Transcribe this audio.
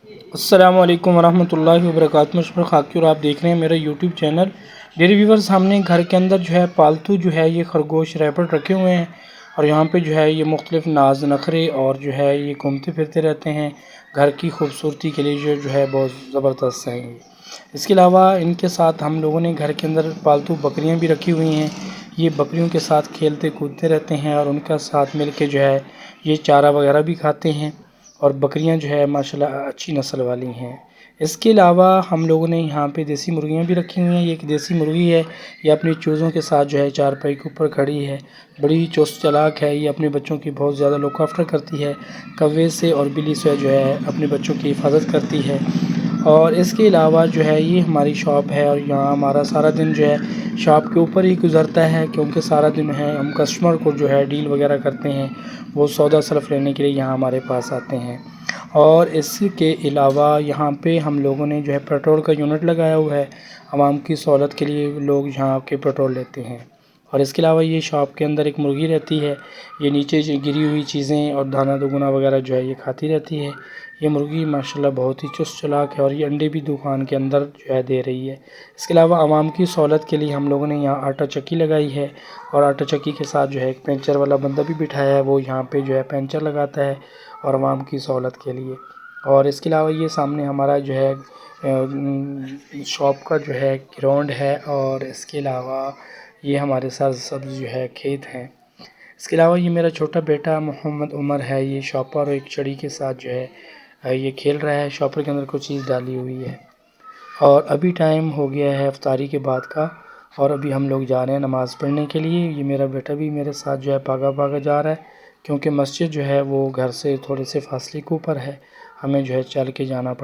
السلام علیکم ورحمۃ اللہ وبرکاتہ، مشفر خاکی اور آپ دیکھ رہے ہیں میرا یوٹیوب چینل ڈیری ویورز۔ ہم نے گھر کے اندر جو ہے پالتو جو ہے یہ خرگوش ریبٹ رکھے ہوئے ہیں، اور یہاں پہ جو ہے یہ مختلف ناز نخرے اور جو ہے یہ گھومتے پھرتے رہتے ہیں۔ گھر کی خوبصورتی کے لیے جو ہے بہت زبردست ہیں یہ۔ اس کے علاوہ ان کے ساتھ ہم لوگوں نے گھر کے اندر پالتو بکریاں بھی رکھی ہوئی ہیں۔ یہ بکریوں کے ساتھ کھیلتے کودتے رہتے ہیں اور ان کا ساتھ مل کے جو ہے یہ چارہ وغیرہ بھی کھاتے ہیں، اور بکریاں جو ہے ماشاءاللہ اچھی نسل والی ہیں۔ اس کے علاوہ ہم لوگوں نے یہاں پہ دیسی مرغیاں بھی رکھی ہوئی ہیں۔ یہ ایک دیسی مرغی ہے، یہ اپنی چوزوں کے ساتھ جو ہے چارپائی کے اوپر کھڑی ہے، بڑی چست چالاک ہے۔ یہ اپنے بچوں کی بہت زیادہ لوک آفٹر کرتی ہے، کوے سے اور بلی سے جو ہے اپنے بچوں کی حفاظت کرتی ہے۔ اور اس کے علاوہ جو ہے یہ ہماری شاپ ہے، اور یہاں ہمارا سارا دن جو ہے شاپ کے اوپر ہی گزرتا ہے، کیونکہ سارا دن ہے ہم کسٹمر کو جو ہے ڈیل وغیرہ کرتے ہیں، وہ سودا صرف لینے کے لیے یہاں ہمارے پاس آتے ہیں۔ اور اس کے علاوہ یہاں پہ ہم لوگوں نے جو ہے پیٹرول کا یونٹ لگایا ہوا ہے، عوام کی سہولت کے لیے لوگ یہاں کے پیٹرول لیتے ہیں۔ اور اس کے علاوہ یہ شاپ کے اندر ایک مرغی رہتی ہے، یہ نیچے گری ہوئی چیزیں اور دانہ دگنا وغیرہ جو ہے یہ کھاتی رہتی ہے۔ یہ مرغی ماشاءاللہ بہت ہی چست چالاک ہے، اور یہ انڈے بھی دکان کے اندر جو ہے دے رہی ہے۔ اس کے علاوہ عوام کی سہولت کے لیے ہم لوگوں نے یہاں آٹا چکی لگائی ہے، اور آٹا چکی کے ساتھ جو ہے ایک پنچر والا بندہ بھی بٹھایا ہے، وہ یہاں پہ جو ہے پنچر لگاتا ہے اور عوام کی سہولت کے لیے۔ اور اس کے علاوہ یہ سامنے ہمارا جو ہے شاپ کا جو ہے گراؤنڈ ہے، اور اس کے علاوہ یہ ہمارے ساتھ سبز جو ہے کھیت ہیں۔ اس کے علاوہ یہ میرا چھوٹا بیٹا محمد عمر ہے، یہ شاپر ایک چڑی کے ساتھ جو ہے یہ کھیل رہا ہے، شاپر کے اندر کوئی چیز ڈالی ہوئی ہے۔ اور ابھی ٹائم ہو گیا ہے افطاری کے بعد کا، اور ابھی ہم لوگ جا رہے ہیں نماز پڑھنے کے لیے۔ یہ میرا بیٹا بھی میرے ساتھ جو ہے بھاگا بھاگا جا رہا ہے، کیونکہ مسجد جو ہے وہ گھر سے تھوڑے سے فاصلے کے اوپر ہے، ہمیں جو ہے چل کے جانا پڑتا ہے۔